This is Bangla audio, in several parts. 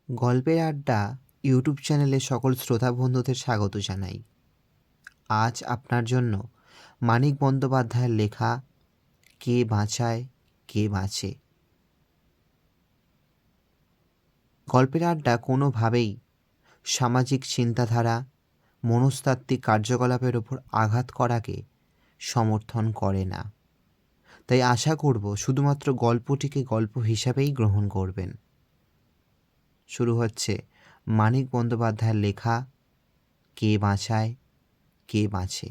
গল্পের আড্ডা ইউটিউব চ্যানেলে সকল শ্রোতা বন্ধুদের স্বাগত জানাই। আজ আপনার জন্য মানিক বন্দ্যোপাধ্যায়ের লেখা কে বাঁচায় কে বাঁচে। গল্পের আড্ডা কোনোভাবেই সামাজিক চিন্তাধারা, মনস্তাত্ত্বিক কার্যকলাপের ওপর আঘাত করাকে সমর্থন করে না। তাই আশা করব শুধুমাত্র গল্পটিকে গল্প হিসাবেই গ্রহণ করবেন। শুরু হচ্ছে মানিক বন্দ্যোপাধ্যায়ের লেখা কে বাঁচায় কে বাঁচে।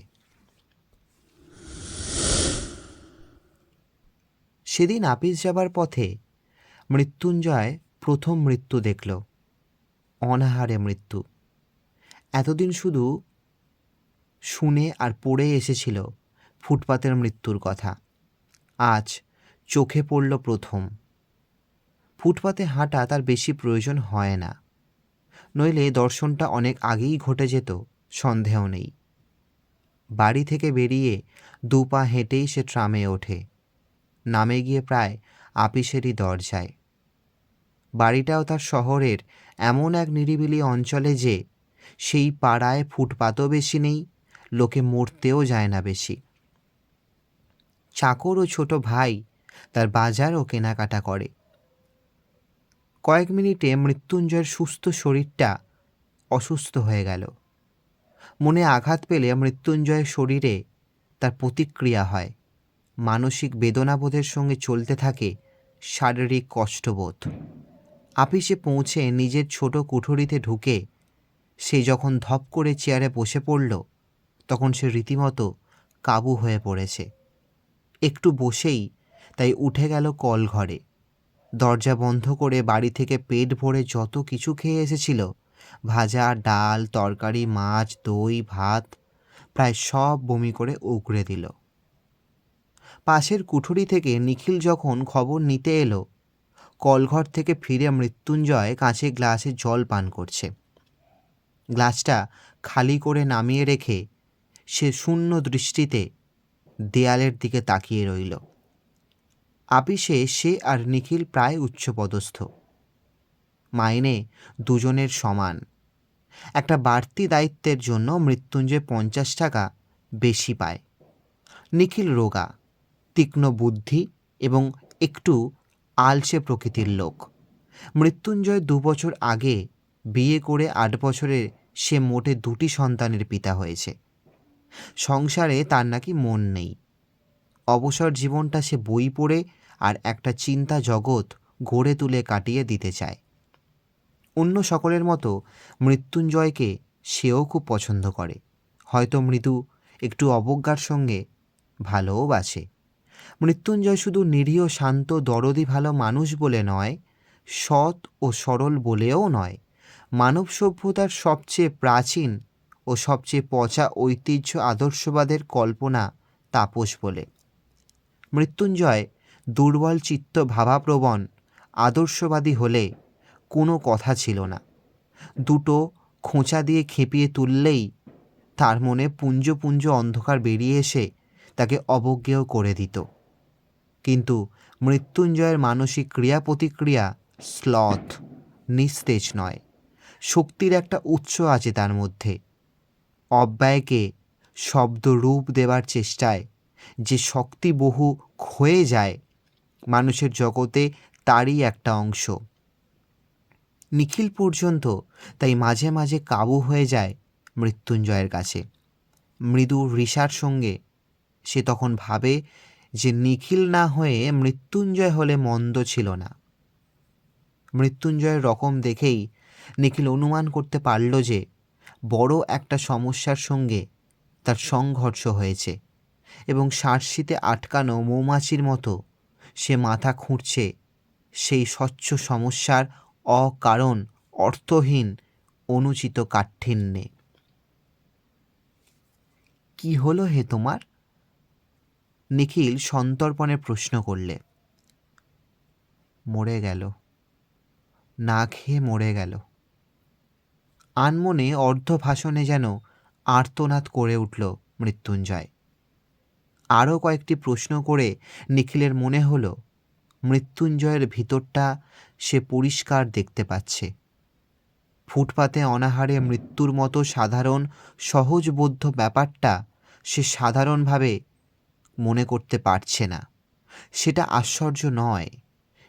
সেদিন আপিস যাবার পথে মৃত্যুঞ্জয় প্রথম মৃত্যু দেখল। অনাহারে মৃত্যু। এতদিন শুধু শুনে আর পড়ে এসেছিল ফুটপাতের মৃত্যুর কথা। আজ চোখে পড়ল প্রথম। ফুটপাতে হাঁটা তার বেশি প্রয়োজন হয় না, নইলে দর্শনটা অনেক আগেই ঘটে যেত, সন্দেহ নেই। বাড়ি থেকে বেরিয়ে 2 পা হেঁটেই সে ট্রামে ওঠে। নামে গিয়ে প্রায় আপিসেরই দরজায়। বাড়িটাও তার শহরের এমন এক নিরিবিলি অঞ্চলে যে সেই পাড়ায় ফুটপাতও বেশি নেই, লোকে মরতেও যায় না বেশি। চাকর ও ছোট ভাই তার বাজার ও কেনাকাটা করে। কয়েক মিনিটে মৃত্যুঞ্জয়ের সুস্থ শরীরটা অসুস্থ হয়ে গেল। মনে আঘাত পেলে মৃত্যুঞ্জয়ের শরীরে তার প্রতিক্রিয়া হয়। মানসিক বেদনাবোধের সঙ্গে চলতে থাকে শারীরিক কষ্টবোধ। আপিসে পৌঁছে নিজের ছোট কুঠুরিতে ঢুকে সে যখন ধপ করে চেয়ারে বসে পড়ল, তখন সে রীতিমতো কাবু হয়ে পড়েছে। একটু বসেই তাই উঠে গেল কল ঘরে। দরজা বন্ধ করে বাড়ি থেকে পেট ভরে যত কিছু খেয়ে এসেছিল, ভাজা, ডাল, তরকারি, মাছ, দই, ভাত, প্রায় সব বমি করে উগরে দিল। পাশের কুঠুরি থেকে নিখিল যখন খবর নিতে এলো, কলঘর থেকে ফিরে মৃত্যুঞ্জয় কাঁচের গ্লাসে জল পান করছে। গ্লাসটা খালি করে নামিয়ে রেখে সে শূন্য দৃষ্টিতে দেয়ালের দিকে তাকিয়ে রইল। আপিসে সে আর নিখিল প্রায় উচ্চপদস্থ। মাইনে দুজনের সমান। একটা বাড়তি দায়িত্বের জন্য মৃত্যুঞ্জয় 50 টাকা বেশি পায়। নিখিল রোগা, তীক্ষ্ণ বুদ্ধি এবং একটু আলসে প্রকৃতির লোক। মৃত্যুঞ্জয় 2 বছর আগে বিয়ে করে 8 বছরে সে মোটে 2টি সন্তানের পিতা হয়েছে। সংসারে তার নাকি মন নেই। অবসর জীবনটা সে বই পড়ে আর একটা চিন্তা জগৎ গড়ে তুলে কাটিয়ে দিতে চায়। অন্য সকলের মতো মৃত্যুঞ্জয়কে সেও খুব পছন্দ করে, হয়তো মৃদু একটু অবজ্ঞার সঙ্গে ভালোও বাসে। মৃত্যুঞ্জয় শুধু নিরীহ, শান্ত, দরদি ভালো মানুষ বলে নয়, সৎ ও সরল বলেও নয়, মানব সভ্যতার সবচেয়ে প্রাচীন ও সবচেয়ে পচা ঐতিহ্য আদর্শবাদের কল্পনা তাপস বলে। মৃত্যুঞ্জয় দুর্বল চিত্ত, ভাবাপ্রবণ, আদর্শবাদী হলে কোনো কথা ছিল না। দুটো খোঁচা দিয়ে খেপিয়ে তুললেই তার মনে পুঞ্জ পুঞ্জ অন্ধকার বেরিয়ে এসে তাকে অবজ্ঞেয় করে দিত। কিন্তু মৃত্যুঞ্জয়ের মানসিক ক্রিয়া প্রতিক্রিয়া স্লথ, নিস্তেজ নয়। শক্তির একটা উৎস আছে তার মধ্যে। অব্যয়কে শব্দ রূপ দেবার চেষ্টায় যে শক্তি বহু ক্ষয়ে যায়, মানুষের জগতে তারই একটা অংশ। নিখিল পর্যন্ত তাই মাঝে মাঝে কাবু হয়ে যায় মৃত্যুঞ্জয়ের কাছে। মৃদু রিসার সঙ্গে সে তখন ভাবে যে নিখিল না হয়ে মৃত্যুঞ্জয় হলে মন্দ ছিল না। মৃত্যুঞ্জয়ের রকম দেখেই নিখিল অনুমান করতে পারল যে বড় একটা সমস্যার সঙ্গে তার সংঘর্ষ হয়েছে এবং শার্শিতে আটকানো মৌমাছির মতো সে মাথা খুঁড়ছে সেই স্বচ্ছ সমস্যার অকারণ, অর্থহীন, অনুচিত কাঠিন্যে। কি হলো হে তোমার? নিখিল সন্তর্পণে প্রশ্ন করলে। মরে গেল, না খেয়ে মরে গেল। আনমনে অর্ধভাষণে যেন আর্তনাদ করে উঠল মৃত্যুঞ্জয়। আরও কয়েকটি প্রশ্ন করে নিখিলের মনে হলো মৃত্যুঞ্জয়ের ভিতরটা সে পরিষ্কার দেখতে পাচ্ছে। ফুটপাতে অনাহারে মৃত্যুর মতো সাধারণ সহজবোধ্য ব্যাপারটা সে সাধারণভাবে মনে করতে পারছে না। সেটা আশ্চর্য নয়।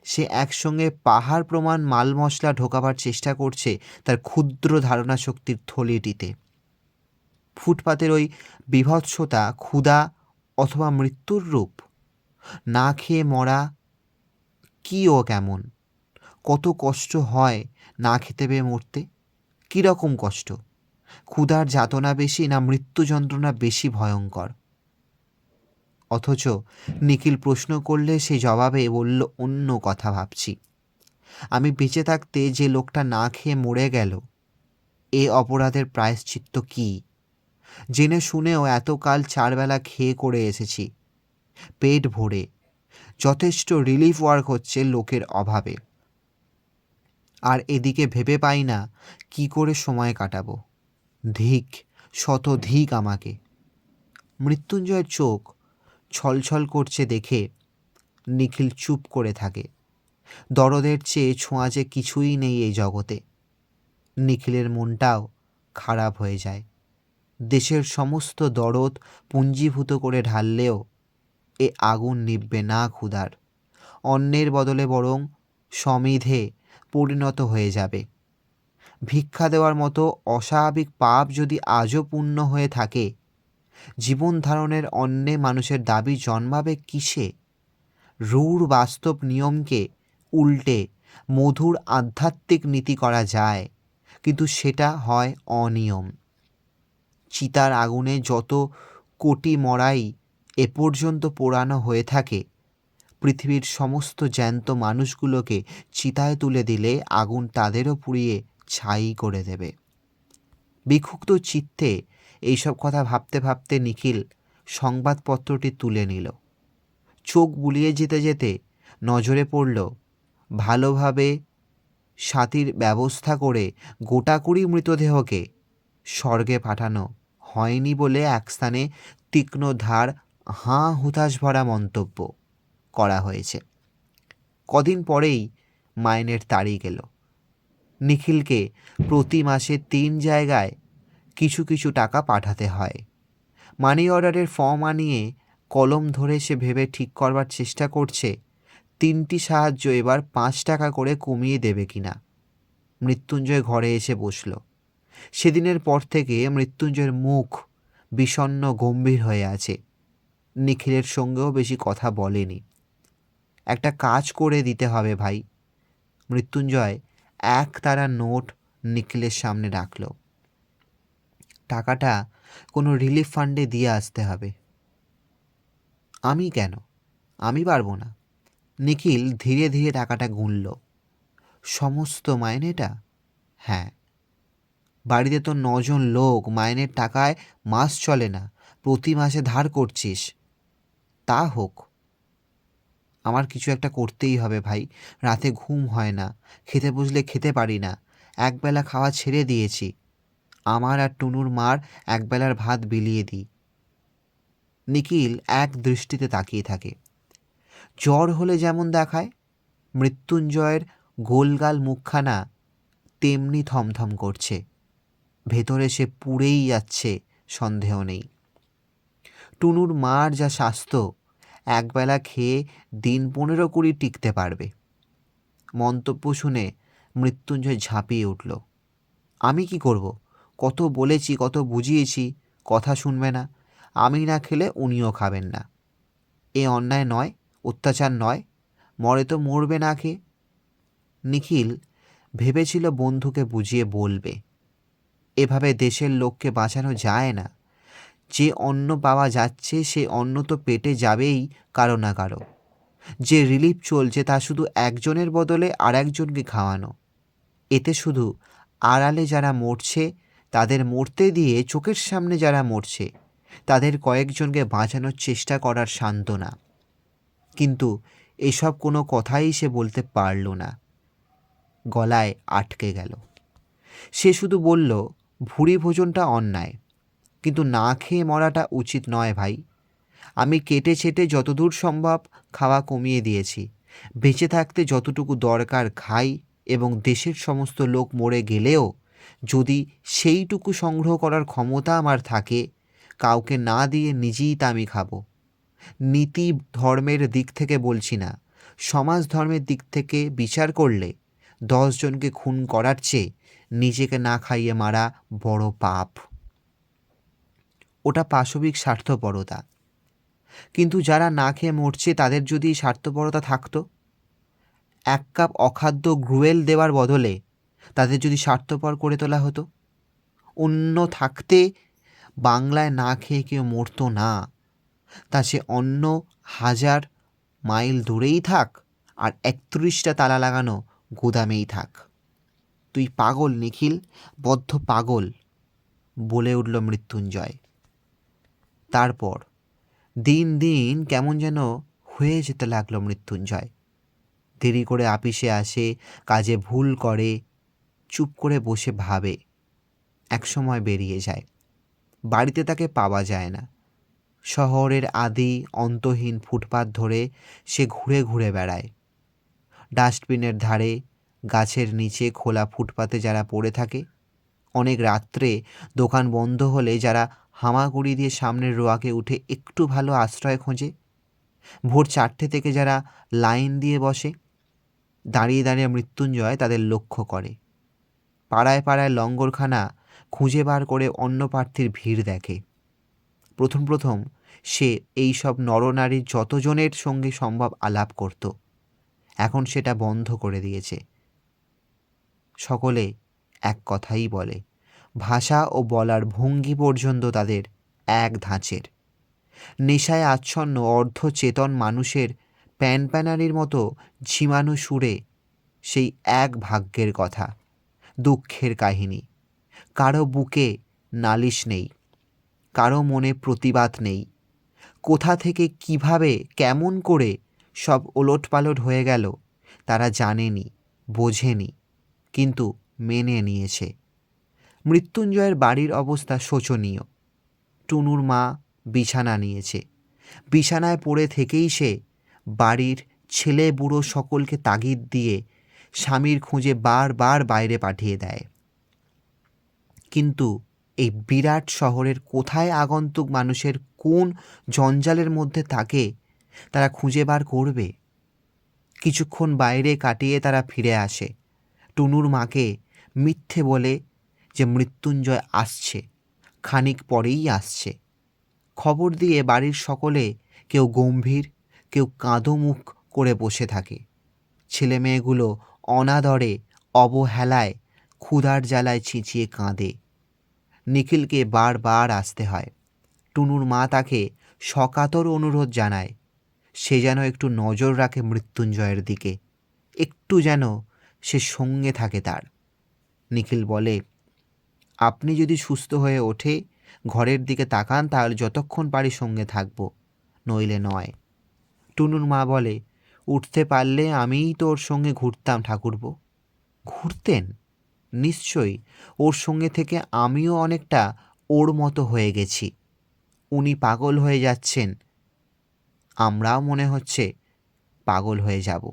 সে একসঙ্গে পাহাড় প্রমাণ মাল মশলা ঢোকাবার চেষ্টা করছে তার ক্ষুদ্র ধারণা শক্তির থলিটিতে। ফুটপাতের ওই বীভৎসতা ক্ষুধা অথবা মৃত্যুর রূপ। না খেয়ে মরা কি ও কেমন? কত কষ্ট হয় না খেতে পেয়ে মরতে? কীরকম কষ্ট? ক্ষুধার যাতনা বেশি না মৃত্যু যন্ত্রণা বেশি ভয়ঙ্কর? অথচ নিখিল প্রশ্ন করলে সে জবাবে বলল, অন্য কথা ভাবছি। আমি বেঁচে থাকতে যে লোকটা না খেয়ে মরে গেল, এ অপরাধের প্রায়শ্চিত্ত কী? জেনে শুনেও এতকাল 4 বেলা খেয়ে করে এসেছি, পেট ভরে। যথেষ্ট রিলিফ ওয়ার্ক হচ্ছে লোকের অভাবে। আর এদিকে ভেবে পাই না কি করে সময় কাটাবো। ধিক, শত ধিক আমাকে। মৃত্যুঞ্জয়ের চোখ ছলছল করছে দেখে নিখিল চুপ করে থাকে। দরদের চেয়ে ছোঁয়া যে কিছুই নেই এই জগতে। নিখিলের মনটাও খারাপ হয়ে যায়। দেশের সমস্ত দরদ পুঞ্জীভূত করে ঢাললেও এ আগুন নিভবে না ক্ষুধার। অন্যের বদলে বরং সমিধে পরিণত হয়ে যাবে। ভিক্ষা দেওয়ার মতো অস্বাভাবিক পাপ যদি আজও পূর্ণ হয়ে থাকে, জীবন ধারণের অন্যে মানুষের দাবি জন্মাবে কিসে? রূঢ় বাস্তব নিয়মকে উল্টে মধুর আধ্যাত্মিক নীতি করা যায়, কিন্তু সেটা হয় অনিয়ম। চিতার আগুনে যত কোটি মড়াই এ পর্যন্ত পোড়ানো হয়ে থাকে, পৃথিবীর সমস্ত জ্যান্ত মানুষগুলোকে চিতায় তুলে দিলে আগুন তাদেরও পুড়িয়ে ছাই করে দেবে। বিক্ষুব্ধ চিত্তে এইসব কথা ভাবতে ভাবতে নিখিল সংবাদপত্রটি তুলে নিল। চোখ বুলিয়ে যেতে যেতে নজরে পড়ল ভালোভাবে সাথীর ব্যবস্থা করে গোটাকুড়ি মৃতদেহকে স্বর্গে পাঠানো হয়নি বলে এক স্থানে তীক্ষ্ণ ধার হাঁ হুতাশ ভরা মন্তব্য করা হয়েছে। কদিন পরেই মাইনের তারিখ এলো। নিখিলকে প্রতি মাসে 3 জায়গায় কিছু কিছু টাকা পাঠাতে হয়। মানি অর্ডারের ফর্ম আনিয়ে কলম ধরে সে ভেবে ঠিক করবার চেষ্টা করছে 3টি সাহায্য এবার 5 টাকা করে কমিয়ে দেবে কিনা। মৃত্যুঞ্জয় ঘরে এসে বসল। সেদিনের পর থেকে মৃত্যুঞ্জয়ের মুখ বিষণ্ণ গম্ভীর হয়ে আছে। নিখিলের সঙ্গেও বেশি কথা বলেনি। একটা কাজ করে দিতে হবে ভাই। মৃত্যুঞ্জয় 1 তারা নোট নিখিলের সামনে রাখল। টাকাটা কোনো রিলিফ ফান্ডে দিয়ে আসতে হবে। আমি কেন? আমি পারবো না। নিখিল ধীরে ধীরে টাকাটা গুনল। সমস্ত মাইনেটা? হ্যাঁ। বাড়িতে তো 9 জন লোক, মাইনের টাকায় মাস চলে না, প্রতি মাসে ধার করছিস। তা হোক, আমার কিছু একটা করতেই হবে ভাই। রাতে ঘুম হয় না, খেতে বসলে খেতে পারি না, একবেলা খাওয়া ছেড়ে দিয়েছি। আমার আর টুনুর মার একবেলার ভাত বিলিয়ে দিই। নিখিল এক দৃষ্টিতে তাকিয়ে থাকে। জ্বর হলে যেমন দেখায়, মৃত্যুঞ্জয়ের গোলগাল মুখখানা তেমনি থমথম করছে। ভেতরে সে পুড়েই যাচ্ছে, সন্দেহ নেই। টুনুর মার যা স্বাস্থ্য, একবেলা খেয়ে দিন 15-20 টিকতে পারবে। মন্তব্য শুনে মৃত্যুঞ্জয় ঝাঁপিয়ে উঠল। আমি কি করব? কত বলেছি, কত বুঝিয়েছি, কথা শুনবে না। আমি না খেলে উনিও খাবেন না। এ অন্যায় নয়, অত্যাচার নয়। মরে তো মরবে না খেয়ে। নিখিল ভেবেছিল বন্ধুকে বুঝিয়ে বলবে, এভাবে দেশের লোককে বাঁচানো যায় না। যে অন্ন পাওয়া যাচ্ছে সে অন্ন তো পেটে যাবেই কারো না কারো। যে রিলিফ চলছে তা শুধু একজনের বদলে আর একজনকে খাওয়ানো। এতে শুধু আড়ালে যারা মরছে তাদের মরতে দিয়ে চোখের সামনে যারা মরছে তাদের কয়েকজনকে বাঁচানোর চেষ্টা করার সান্ত্বনা। কিন্তু এসব কোনো কথাই সে বলতে পারল না। গলায় আটকে গেল। সে শুধু বলল, ভুরি ভোজনটা অন্যায়, কিন্তু না খেয়ে মরাটা উচিত নয় ভাই। আমি কেটে ছেটে যতদূর সম্ভব খাওয়া কমিয়ে দিয়েছি। বেঁচে থাকতে যতটুকু দরকার খাই, এবং দেশের সমস্ত লোক মরে গেলেও যদি সেইটুকু সংগ্রহ করার ক্ষমতা আমার থাকে, কাউকে না দিয়ে নিজেই তা আমি খাবো। নীতি ধর্মের দিক থেকে বলছি না, সমাজ ধর্মের দিক থেকে বিচার করলে 10 জনকে খুন করার চেয়ে নিজেকে না খাইয়ে মারা বড় পাপ। ওটা পাশবিক স্বার্থপরতা। কিন্তু যারা না খেয়ে মরছে তাদের যদি স্বার্থপরতা থাকতো, 1 কাপ অখাদ্য গ্রুয়েল দেওয়ার বদলে তাদের যদি স্বার্থপর করে তোলা হতো, অন্ন থাকতে বাংলায় না খেয়ে কেউ মরতো না। তা সে অন্য 1000 মাইল দূরেই থাক আর 31টা তালা লাগানো গুদামেই থাক। তুই পাগল নিখিল, বদ্ধ পাগল, বলে উঠল মৃত্যুঞ্জয়। তারপর দিন দিন কেমন যেন হয়ে যেতে লাগলো মৃত্যুঞ্জয়। দেরি করে আপিসে আসে, কাজে ভুল করে, চুপ করে বসে ভাবে। একসময় বেরিয়ে যায়। বাড়িতে তাকে পাওয়া যায় না। শহরের আদি অন্তহীন ফুটপাত ধরে সে ঘুরে ঘুরে বেড়ায়। ডাস্টবিনের ধারে, গাছের নিচে খোলা ফুটপাতে যারা পড়ে থাকে, অনেক রাত্রে দোকান বন্ধ হলে যারা হামাগুড়ি দিয়ে সামনের রোয়াকে উঠে একটু ভালো আশ্রয় খোঁজে, ভোর 4টে থেকে যারা লাইন দিয়ে বসে, দাঁড়িয়ে দাঁড়িয়ে মৃত্যুঞ্জয় তাদের লক্ষ্য করে। পাড়ায় পাড়ায় লঙ্গরখানা খুঁজে বার করে অন্য প্রার্থীর ভিড় দেখে। প্রথম প্রথম সে এই সব নরনারীর যতজনের সঙ্গে সম্ভব আলাপ করত। এখন সেটা বন্ধ করে দিয়েছে। সকলে এক কথাই বলে, ভাষা ও বলার ভঙ্গি পর্যন্ত তাদের এক ধাঁচের। নেশায় আচ্ছন্ন অর্ধচেতন মানুষের প্যানপ্যানারির মতো ঝিমানো সুরে সেই এক ভাগ্যের কথা, দুঃখের কাহিনী। কারো বুকে নালিশ নেই, কারো মনে প্রতিবাদ নেই। কোথা থেকে কিভাবে কেমন করে সব ওলটপালট হয়ে গেল তারা জানেনি, বোঝেনি, কিন্তু মেনে নিয়েছে। মৃত্যুঞ্জয়ের বাড়ির অবস্থা শোচনীয়। টুনুর মা বিছানা নিয়েছে। বিছানায় পড়ে থেকেই সে বাড়ির ছেলে বুড়ো সকলকে তাগিদ দিয়ে স্বামীর খোঁজে বারবার বাইরে পাঠিয়ে দেয়। কিন্তু এই বিরাট শহরের কোথায় আগন্তুক মানুষের কোন জঞ্জালের মধ্যে থাকে তারা খুঁজে বার করবে? কিছুক্ষণ বাইরে কাটিয়ে তারা ফিরে আসে। টুনুর মাকে মিথ্যে বলে যে মৃত্যুঞ্জয় আসছে, খানিক পরেই আসছে। খবর দিয়ে বাড়ির সকলে কেউ গম্ভীর, কেউ কাঁদো মুখ করে বসে থাকে। ছেলে মেয়েগুলো অনাদরে, অবহেলায়, ক্ষুধার জ্বালায় চিঁচিয়ে কাঁদে। নিখিলকে বারবার আসতে হয়। টুনুর মা তাকে সকাতর অনুরোধ জানায় সে যেন একটু নজর রাখে মৃত্যুঞ্জয়ের দিকে, একটু যেন সে সঙ্গে থাকে তার। নিখিল বলে, আপনি যদি সুস্থ হয়ে ওঠে ঘরের দিকে তাকান তাহলে যতক্ষণ পারি সঙ্গে থাকব, নইলে নয়। টুনুর মা বলে, উঠতে পারলে আমিই তো ওর সঙ্গে ঘুরতাম ঠাকুরপো। ঘুরতেন? নিশ্চয়ই, ওর সঙ্গে থেকে আমিও অনেকটা ওর মতো হয়ে গেছি। উনি পাগল হয়ে যাচ্ছেন, আমরাও মনে হচ্ছে পাগল হয়ে যাব।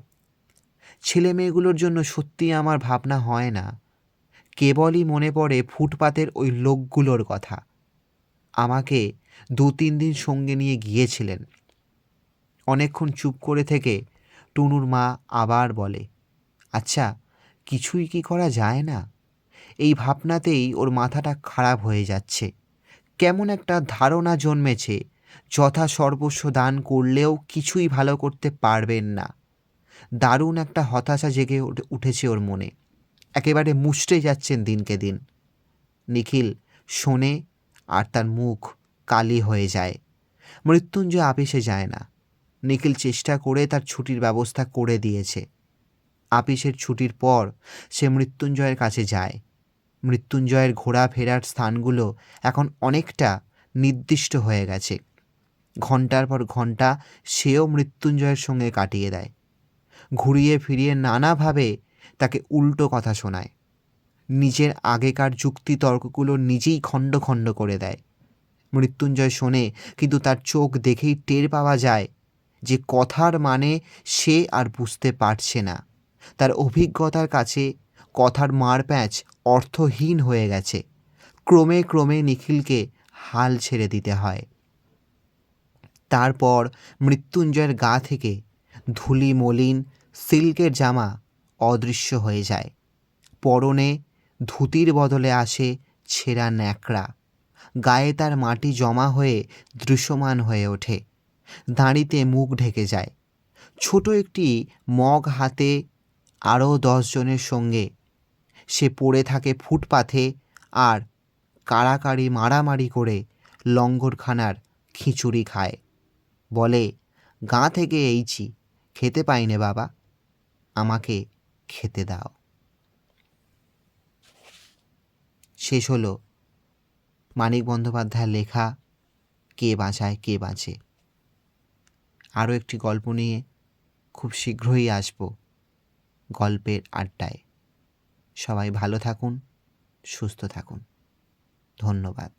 ছেলে মেয়েগুলোর জন্য সত্যি আমার ভাবনা হয় না। কেবলই মনে পড়ে ফুটপাতের ওই লোকগুলোর কথা। আমাকে 2-3 দিন সঙ্গে নিয়ে গিয়েছিলেন। অনেকক্ষণ চুপ করে থেকে টুনুর মা আবার বলে, আচ্ছা, কিছুই কি করা যায় না? এই ভাবনাতেই ওর মাথাটা খারাপ হয়ে যাচ্ছে। কেমন একটা ধারণা জন্মেছে যথা সর্বস্ব দান করলেও কিছুই ভালো করতে পারবেন না। দারুণ একটা হতাশা জেগে উঠেছে ওর মনে। একেবারে মুষড়ে যাচ্ছেন দিনকে দিন। নিখিল শোনে আর তার মুখ কালি হয়ে যায়। মৃত্যুঞ্জয় আপিসে যায় না। নিখিল চেষ্টা করে তার ছুটির ব্যবস্থা করে দিয়েছে। আপিসের ছুটির পর সে মৃত্যুঞ্জয়ের কাছে যায়। মৃত্যুঞ্জয়ের ঘোরাফেরার স্থানগুলো এখন অনেকটা নির্দিষ্ট হয়ে গেছে। ঘন্টার পর ঘন্টা সেও মৃত্যুঞ্জয়ের সঙ্গে কাটিয়ে দেয়। ঘুরিয়ে ফিরিয়ে নানাভাবে তাকে উল্টো কথা শোনায়। নিজের আগেকার যুক্তি তর্কগুলো নিজেই খণ্ড খণ্ড করে দেয়। মৃত্যুঞ্জয় শোনে, কিন্তু তার চোখ দেখেই টের পাওয়া যায় যে কথার মানে সে আর বুঝতে পারছে না। তার অভিজ্ঞতার কাছে কথার মারপ্যাঁচ অর্থহীন হয়ে গেছে। ক্রমে ক্রমে নিখিলকে হাল ছেড়ে দিতে হয়। তারপর মৃত্যুঞ্জয়ের গা থেকে ধুলি মলিন সিল্কের জামা অদৃশ্য হয়ে যায়। পরনে ধুতির বদলে আসে ছেঁড়া ন্যাকড়া। গায়ে তার মাটি জমা হয়ে দৃশ্যমান হয়ে ওঠে। দাঁড়িতে মুখ ঢেকে যায়। ছোট একটি মগ হাতে আরও 10 জনের সঙ্গে সে পড়ে থাকে ফুটপাথে আর কাড়াকাড়ি মারামারি করে লঙ্গরখানার খিচুড়ি খায়। বলে, গাঁ থেকে এইছি, খেতে পাইনে বাবা, আমাকে খেতে দাও। শেষ হলো মানিক বন্দ্যোপাধ্যায়ের লেখা কে বাঁচায় কে বাঁচে। আরও একটি গল্প নিয়ে খুব শীঘ্রই আসব গল্পের আড্ডায়। সবাই ভালো থাকুন, সুস্থ থাকুন। ধন্যবাদ।